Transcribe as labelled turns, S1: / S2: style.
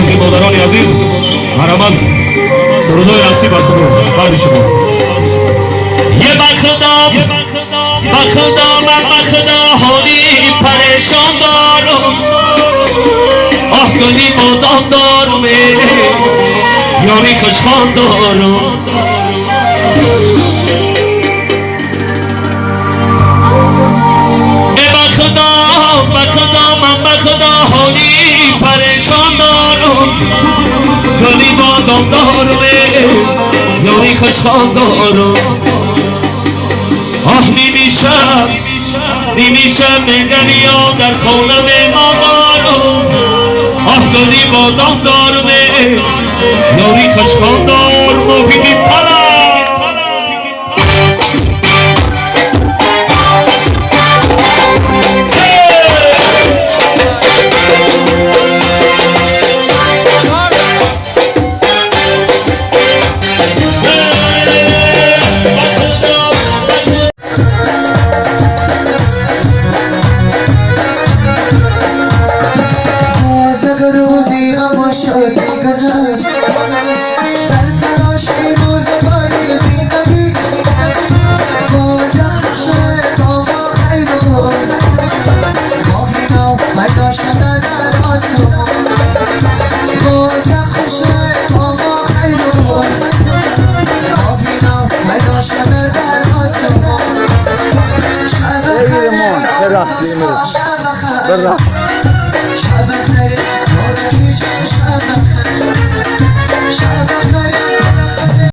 S1: باشید مادران عزیز هرمند سرودای رقصی بر خود بعد شما
S2: یه بخدا حالی پریشان دارم آه گلی بادام دارم یاری خوشخان دارم بخدا حالی پریشان دارم گلی بادام دارم یاری خوشخان دارم آه نیمیشم میگنی یا در خونه ما دارم آه گلی بادام دارم یاری خوشخان دارم و فیدی پلا
S3: برا